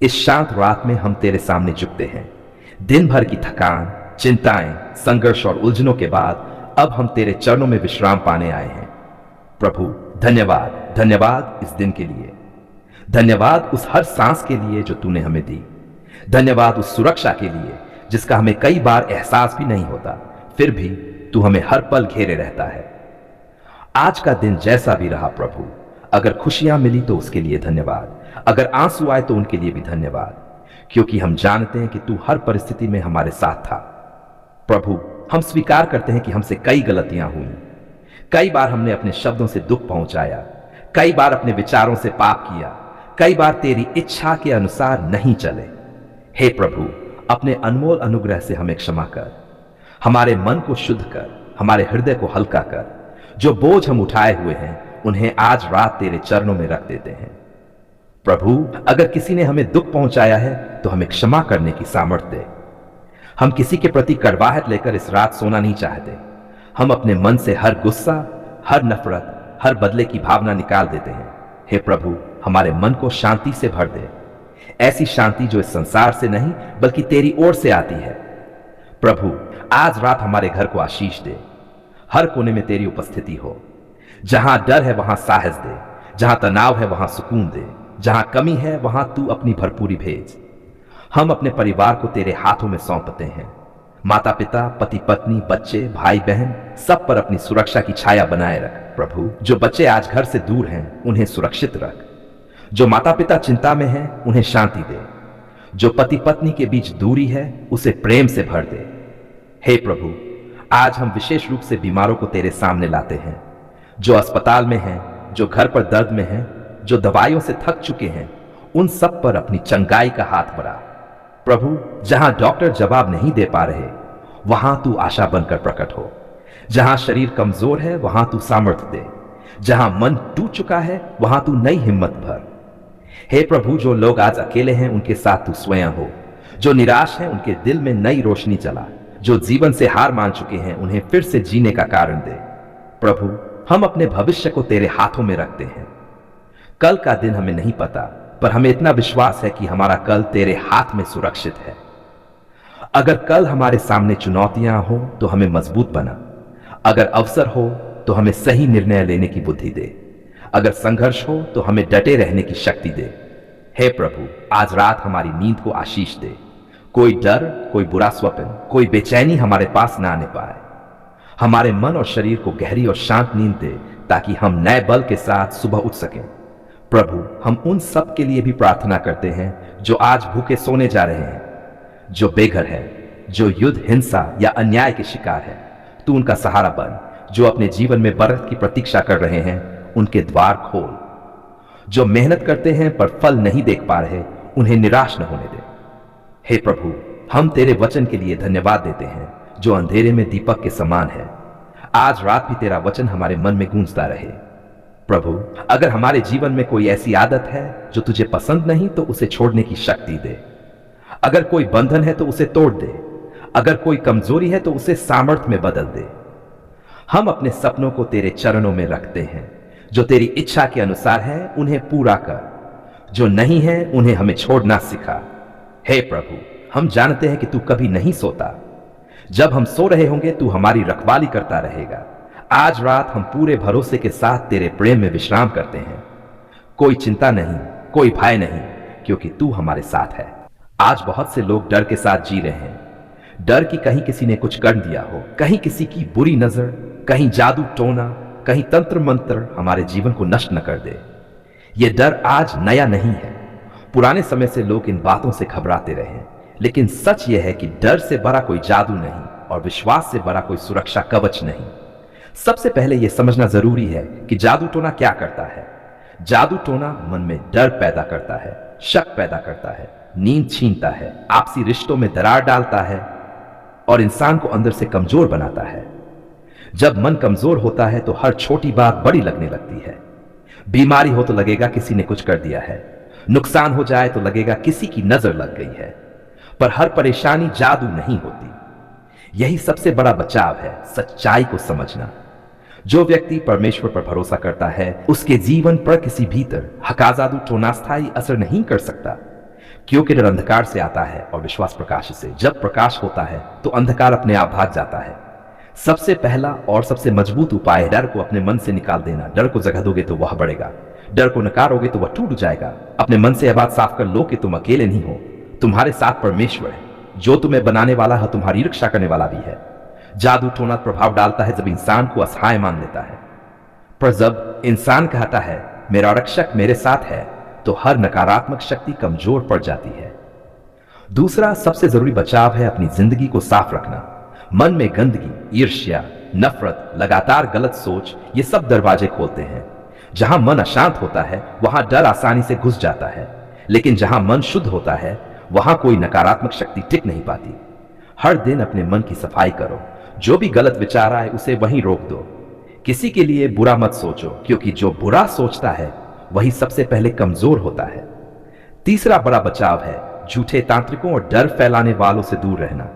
इस शांत रात में हम तेरे सामने झुकते हैं। दिन भर की थकान, चिंताएं, संघर्ष और उलझनों के बाद अब हम तेरे चरणों में विश्राम पाने आए हैं। प्रभु, धन्यवाद, धन्यवाद इस दिन के लिए। धन्यवाद उस हर सांस के लिए जो तूने हमें दी। धन्यवाद उस सुरक्षा के लिए जिसका हमें कई बार एहसास भी नहीं होता, फिर भी तू हमें हर पल घेरे रहता है। आज का दिन जैसा भी रहा प्रभु, अगर खुशियां मिली तो उसके लिए धन्यवाद, अगर आंसू आए तो उनके लिए भी धन्यवाद, क्योंकि हम जानते हैं कि तू हर परिस्थिति में हमारे साथ था। प्रभु, हम स्वीकार करते हैं कि हमसे कई गलतियां हुई। कई बार हमने अपने शब्दों से दुख पहुंचाया, कई बार अपने विचारों से पाप किया, कई बार तेरी इच्छा के अनुसार नहीं चले। हे प्रभु, अपने अनमोल अनुग्रह से हमें क्षमा कर, हमारे मन को शुद्ध कर, हमारे हृदय को हल्का कर। जो बोझ हम उठाए हुए हैं उन्हें आज रात तेरे चरणों में रख देते हैं। प्रभु, अगर किसी ने हमें दुख पहुंचाया है तो हमें क्षमा करने की सामर्थ्य दे। हम किसी के प्रति कड़वाहट लेकर इस रात सोना नहीं चाहते। हम अपने मन से हर गुस्सा, हर नफरत, हर बदले की भावना निकाल देते हैं। हे प्रभु, हमारे मन को शांति से भर दे, ऐसी शांति जो इस संसार से नहीं बल्कि तेरी ओर से आती है। प्रभु, आज रात हमारे घर को आशीष दे। हर कोने में तेरी उपस्थिति हो। जहां डर है वहां साहस दे, जहां तनाव है वहां सुकून दे, जहां कमी है वहां तू अपनी भरपूरी भेज। हम अपने परिवार को तेरे हाथों में सौंपते हैं। माता पिता, पति पत्नी, बच्चे, भाई बहन, सब पर अपनी सुरक्षा की छाया बनाए रख। प्रभु, जो बच्चे आज घर से दूर हैं उन्हें सुरक्षित रख। जो माता पिता चिंता में हैं उन्हें शांति दे। जो पति पत्नी के बीच दूरी है उसे प्रेम से भर दे। हे प्रभु, आज हम विशेष रूप से बीमारों को तेरे सामने लाते हैं। जो अस्पताल में हैं, जो घर पर दर्द में हैं, जो दवाइयों से थक चुके हैं, उन सब पर अपनी चंगाई का हाथ बढ़ा। प्रभु, जहां डॉक्टर जवाब नहीं दे पा रहे वहां तू आशा बनकर प्रकट हो। जहां शरीर कमजोर है वहां तू सामर्थ्य दे। जहां मन टूट चुका है वहां तू नई हिम्मत भर। हे प्रभु, जो लोग आज अकेले हैं उनके साथ तू स्वयं हो। जो निराश हैं उनके दिल में नई रोशनी चला। जो जीवन से हार मान चुके हैं उन्हें फिर से जीने का कारण दे। प्रभु, हम अपने भविष्य को तेरे हाथों में रखते हैं। कल का दिन हमें नहीं पता, पर हमें इतना विश्वास है कि हमारा कल तेरे हाथ में सुरक्षित है। अगर कल हमारे सामने चुनौतियां हो तो हमें मजबूत बना। अगर अवसर हो तो हमें सही निर्णय लेने की बुद्धि दे। अगर संघर्ष हो तो हमें डटे रहने की शक्ति दे। हे प्रभु, आज रात हमारी नींद को आशीष दे। कोई डर, कोई बुरा स्वप्न, कोई बेचैनी हमारे पास ना आने पाए। हमारे मन और शरीर को गहरी और शांत नींद दे ताकि हम नए बल के साथ सुबह उठ सकें। प्रभु, हम उन सब के लिए भी प्रार्थना करते हैं जो आज भूखे सोने जा रहे हैं, जो बेघर है, जो युद्ध, हिंसा या अन्याय के शिकार है। तू उनका सहारा बन। जो अपने जीवन में बरकत की प्रतीक्षा कर रहे हैं उनके द्वार खोल। जो मेहनत करते हैं पर फल नहीं देख पा रहे उन्हें निराश न होने दे। हे प्रभु, हम तेरे वचन के लिए धन्यवाद देते हैं जो अंधेरे में दीपक के समान है। आज रात भी तेरा वचन हमारे मन में गूंजता रहे। प्रभु, अगर हमारे जीवन में कोई ऐसी आदत है जो तुझे पसंद नहीं तो उसे छोड़ने की शक्ति दे। अगर कोई बंधन है तो उसे तोड़ दे। अगर कोई कमजोरी है तो उसे सामर्थ्य में बदल दे। हम अपने सपनों को तेरे चरणों में रखते हैं। जो तेरी इच्छा के अनुसार है उन्हें पूरा कर। जो नहीं है उन्हें हमें छोड़ना सिखा। हे प्रभु, हम जानते हैं कि तू कभी नहीं सोता। जब हम सो रहे होंगे तू हमारी रखवाली करता रहेगा। आज रात हम पूरे भरोसे के साथ तेरे प्रेम में विश्राम करते हैं। कोई चिंता नहीं, कोई भय नहीं, क्योंकि तू हमारे साथ है। आज बहुत से लोग डर के साथ जी रहे हैं। डर कि कहीं किसी ने कुछ कर दिया हो, कहीं किसी की बुरी नजर, कहीं जादू टोना, कहीं तंत्र मंत्र हमारे जीवन को नष्ट न कर दे। यह डर आज नया नहीं है। पुराने समय से लोग इन बातों से घबराते रहे हैं, लेकिन सच यह है कि डर से बड़ा कोई जादू नहीं और विश्वास से बड़ा कोई सुरक्षा कवच नहीं। सबसे पहले यह समझना जरूरी है कि जादू टोना क्या करता है। जादू टोना मन में डर पैदा करता है, शक पैदा करता है, नींद छीनता है, आपसी रिश्तों में दरार डालता है और इंसान को अंदर से कमजोर बनाता है। जब मन कमजोर होता है तो हर छोटी बात बड़ी लगने लगती है। बीमारी हो तो लगेगा किसी ने कुछ कर दिया है। नुकसान हो जाए तो लगेगा किसी की नजर लग गई है। पर हर परेशानी जादू नहीं होती। यही सबसे बड़ा बचाव है, सच्चाई को समझना। जो व्यक्ति परमेश्वर पर भरोसा करता है उसके जीवन पर किसी भीतर हका जादू टोना स्थायी असर नहीं कर सकता। क्योंकि डर अंधकार से आता है और विश्वास प्रकाश से। जब प्रकाश होता है तो अंधकार अपने आप भाग जाता है। सबसे पहला और सबसे मजबूत उपाय है डर को अपने मन से निकाल देना। डर को जगह दोगे तो वह बढ़ेगा, डर को नकारोगे तो वह टूट जाएगा। अपने मन से यह बात साफ कर लो कि तुम अकेले नहीं हो, तुम्हारे साथ परमेश्वर है जो तुम्हें बनाने वाला है, तुम्हारी रक्षा करने वाला भी है। जादू टोना प्रभाव डालता है जब इंसान को असहाय मान लेता है, पर जब इंसान कहता है मेरा रक्षक मेरे साथ है, तो हर नकारात्मक शक्ति कमजोर पड़ जाती है। दूसरा सबसे जरूरी बचाव है अपनी जिंदगी को साफ रखना। मन में गंदगी, ईर्ष्या, नफरत, लगातार गलत सोच, ये सब दरवाजे खोलते हैं। जहां मन अशांत होता है वहां डर आसानी से घुस जाता है, लेकिन जहां मन शुद्ध होता है वहां कोई नकारात्मक शक्ति टिक नहीं पाती। हर दिन अपने मन की सफाई करो। जो भी गलत विचार आए उसे वहीं रोक दो। किसी के लिए बुरा मत सोचो, क्योंकि जो बुरा सोचता है वही सबसे पहले कमजोर होता है। तीसरा बड़ा बचाव है झूठे तांत्रिकों और डर फैलाने वालों से दूर रहना,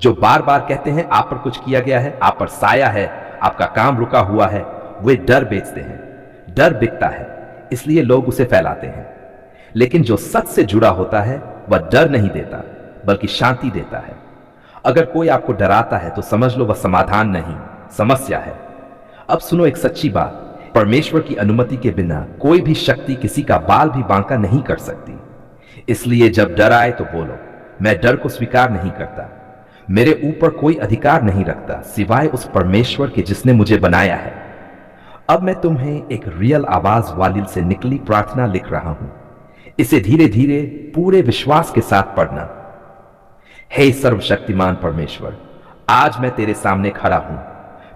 जो बार बार कहते हैं आप पर कुछ किया गया है, आप पर साया है, आपका काम रुका हुआ है। वे डर बेचते हैं। डर बिकता है, इसलिए लोग उसे फैलाते हैं। लेकिन जो सच से जुड़ा होता है वह डर नहीं देता बल्कि शांति देता है। अगर कोई आपको डराता है तो समझ लो वह समाधान नहीं, समस्या है। अब सुनो एक सच्ची बात, परमेश्वर की अनुमति के बिना कोई भी शक्ति किसी का बाल भी बांका नहीं कर सकती। इसलिए जब डर आए तो बोलो मैं डर को स्वीकार नहीं करता। मेरे ऊपर कोई अधिकार नहीं रखता सिवाय उस परमेश्वर के जिसने मुझे बनाया है। अब मैं तुम्हें एक रियल आवाज वाली से निकली प्रार्थना लिख रहा हूं। इसे धीरे धीरे पूरे विश्वास के साथ पढ़ना। हे सर्वशक्तिमान परमेश्वर, आज मैं तेरे सामने खड़ा हूं,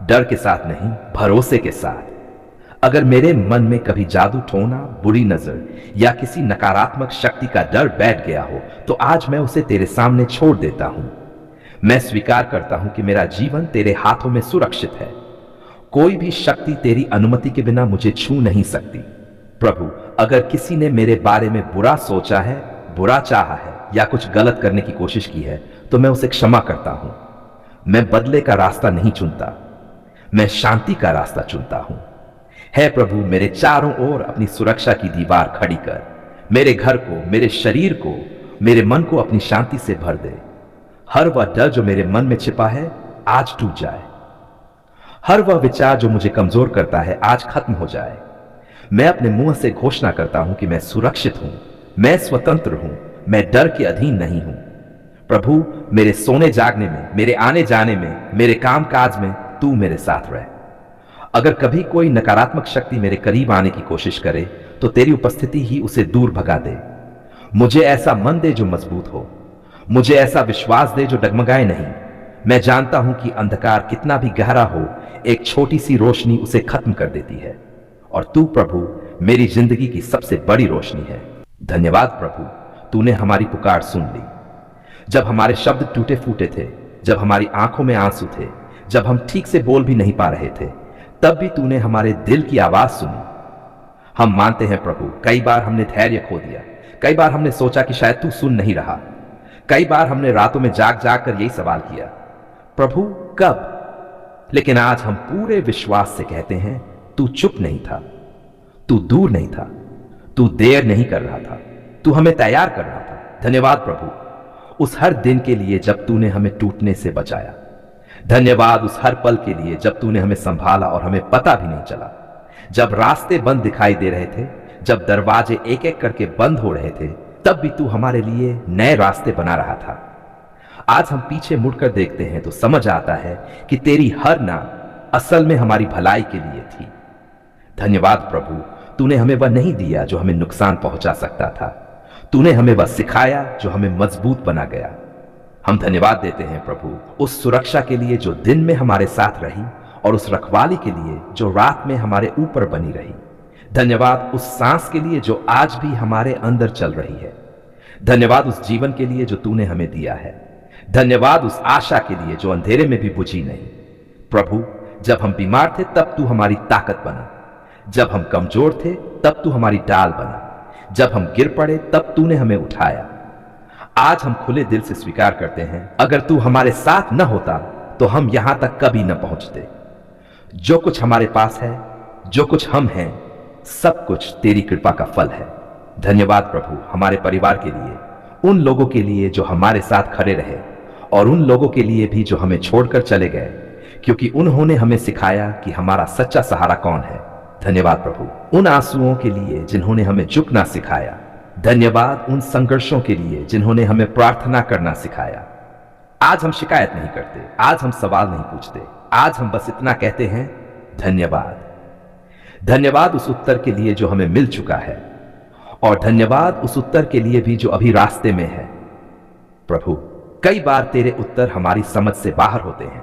डर के साथ नहीं, भरोसे के साथ। अगर मेरे मन में कभी जादू टोना, बुरी नजर या किसी नकारात्मक शक्ति का डर बैठ गया हो तो आज मैं उसे तेरे सामने छोड़ देता हूं। मैं स्वीकार करता हूं कि मेरा जीवन तेरे हाथों में सुरक्षित है। कोई भी शक्ति तेरी अनुमति के बिना मुझे छू नहीं सकती। प्रभु, अगर किसी ने मेरे बारे में बुरा सोचा है, बुरा चाहा है या कुछ गलत करने की कोशिश की है तो मैं उसे क्षमा करता हूं। मैं बदले का रास्ता नहीं चुनता, मैं शांति का रास्ता चुनता हूं। हे प्रभु, मेरे चारों ओर अपनी सुरक्षा की दीवार खड़ी कर। मेरे घर को, मेरे शरीर को, मेरे मन को अपनी शांति से भर दे। हर वह डर जो मेरे मन में छिपा है आज टूट जाए। हर वह विचार जो मुझे कमजोर करता है आज खत्म हो जाए। मैं अपने मुंह से घोषणा करता हूं कि मैं सुरक्षित हूं, मैं स्वतंत्र हूं, मैं डर के अधीन नहीं हूं। प्रभु, मेरे सोने जागने में, मेरे आने जाने में, मेरे काम काज में तू मेरे साथ रह। अगर कभी कोई नकारात्मक शक्ति मेरे करीब आने की कोशिश करे तो तेरी उपस्थिति ही उसे दूर भगा दे। मुझे ऐसा मन दे जो मजबूत हो, मुझे ऐसा विश्वास दे जो डगमगाए नहीं। मैं जानता हूं कि अंधकार कितना भी गहरा हो, एक छोटी सी रोशनी उसे खत्म कर देती है, और तू प्रभु मेरी जिंदगी की सबसे बड़ी रोशनी है। धन्यवाद प्रभु, तूने हमारी पुकार सुन ली। जब हमारे शब्द टूटे फूटे थे, जब हमारी आंखों में आंसू थे, जब हम ठीक से बोल भी नहीं पा रहे थे, तब भी तूने हमारे दिल की आवाज सुनी। हम मानते हैं प्रभु, कई बार हमने धैर्य खो दिया, कई बार हमने सोचा कि शायद तू सुन नहीं रहा, कई बार हमने रातों में जाग जाग कर यही सवाल किया, प्रभु कब? लेकिन आज हम पूरे विश्वास से कहते हैं तू चुप नहीं था, तू दूर नहीं था, तू देर नहीं कर रहा था, तू हमें तैयार कर रहा था। धन्यवाद प्रभु उस हर दिन के लिए जब तूने हमें टूटने से बचाया। धन्यवाद उस हर पल के लिए जब तूने हमें संभाला और हमें पता भी नहीं चला। जब रास्ते बंद दिखाई दे रहे थे, जब दरवाजे एक एक करके बंद हो रहे थे, तब भी तू हमारे लिए नए रास्ते बना रहा था। आज हम पीछे मुड़कर देखते हैं तो समझ आता है कि तेरी हर ना असल में हमारी भलाई के लिए थी। धन्यवाद प्रभु, तूने हमें वह नहीं दिया जो हमें नुकसान पहुंचा सकता था, तूने हमें वह सिखाया जो हमें मजबूत बना गया। हम धन्यवाद देते हैं प्रभु उस सुरक्षा के लिए जो दिन में हमारे साथ रही और उस रखवाली के लिए जो रात में हमारे ऊपर बनी रही। धन्यवाद उस सांस के लिए जो आज भी हमारे अंदर चल रही है। धन्यवाद उस जीवन के लिए जो तूने हमें दिया है। धन्यवाद उस आशा के लिए जो अंधेरे में भी बुझी नहीं। प्रभु, जब हम बीमार थे तब तू हमारी ताकत बना, जब हम कमजोर थे तब तू हमारी ढाल बना, जब हम गिर पड़े तब तूने हमें उठाया। आज हम खुले दिल से स्वीकार करते हैं, अगर तू हमारे साथ न होता तो हम यहां तक कभी न पहुंचते। जो कुछ हमारे पास है, जो कुछ हम हैं, सब कुछ तेरी कृपा का फल है। धन्यवाद प्रभु हमारे परिवार के लिए, उन लोगों के लिए जो हमारे साथ खड़े रहे और उन लोगों के लिए भी जो हमें छोड़कर चले गए, क्योंकि उन्होंने हमें सिखाया कि हमारा सच्चा सहारा कौन है। धन्यवाद प्रभु उन आंसुओं के लिए जिन्होंने हमें झुकना सिखाया। धन्यवाद उन संघर्षों के लिए जिन्होंने हमें प्रार्थना करना सिखाया। आज हम शिकायत नहीं करते, आज हम सवाल नहीं पूछते, आज हम बस इतना कहते हैं, धन्यवाद। धन्यवाद उस उत्तर के लिए जो हमें मिल चुका है, और धन्यवाद उस उत्तर के लिए भी जो अभी रास्ते में है। प्रभु कई बार तेरे उत्तर हमारी समझ से बाहर होते हैं,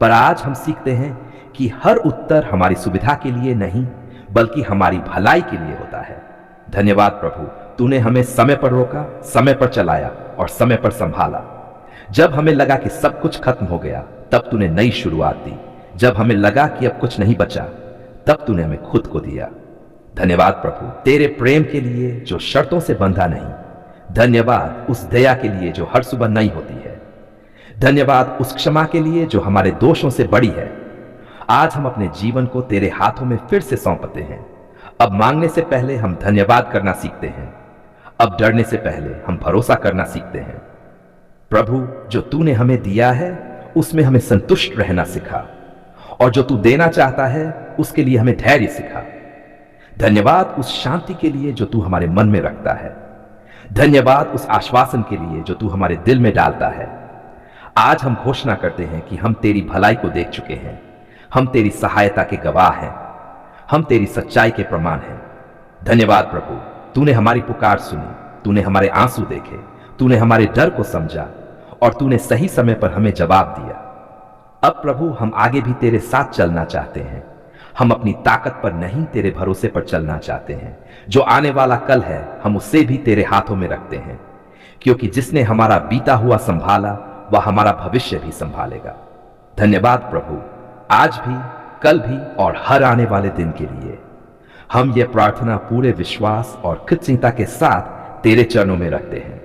पर आज हम सीखते हैं कि हर उत्तर हमारी सुविधा के लिए नहीं बल्कि हमारी भलाई के लिए होता है। धन्यवाद प्रभु, तूने हमें समय पर रोका, समय पर चलाया और समय पर संभाला। जब हमें लगा कि सब कुछ खत्म हो गया, तब तूने नई शुरुआत दी। जब हमें लगा कि अब कुछ नहीं बचा, तब तूने हमें खुद को दिया। धन्यवाद प्रभु तेरे प्रेम के लिए जो शर्तों से बंधा नहीं। धन्यवाद उस दया के लिए जो हर सुबह नई होती है। धन्यवाद उस क्षमा के लिए जो हमारे दोषों से बड़ी है। आज हम अपने जीवन को तेरे हाथों में फिर से सौंपते हैं। अब मांगने से पहले हम धन्यवाद करना सीखते हैं। अब डरने से पहले हम भरोसा करना सीखते हैं। प्रभु जो तूने हमें दिया है उसमें हमें संतुष्ट रहना सिखा, और जो तू देना चाहता है उसके लिए हमें धैर्य सिखा। धन्यवाद उस शांति के लिए जो तू हमारे मन में रखता है। धन्यवाद उस आश्वासन के लिए जो तू हमारे दिल में डालता है। आज हम घोषणा करते हैं कि हम तेरी भलाई को देख चुके हैं। हम तेरी सहायता के गवाह हैं। हम तेरी सच्चाई के प्रमाण हैं। धन्यवाद प्रभु, तूने हमारी पुकार सुनी, तूने हमारे आंसू देखे, तूने हमारे डर को समझा और तूने सही समय पर हमें जवाब दिया। अब प्रभु हम आगे भी तेरे साथ चलना चाहते हैं। हम अपनी ताकत पर नहीं, तेरे भरोसे पर चलना चाहते हैं। जो आने वाला कल है हम उसे भी तेरे हाथों में रखते हैं, क्योंकि जिसने हमारा बीता हुआ संभाला वह हमारा भविष्य भी संभालेगा। धन्यवाद प्रभु, आज भी, कल भी और हर आने वाले दिन के लिए। हम ये प्रार्थना पूरे विश्वास और कृतज्ञता के साथ तेरे चरणों में रखते हैं।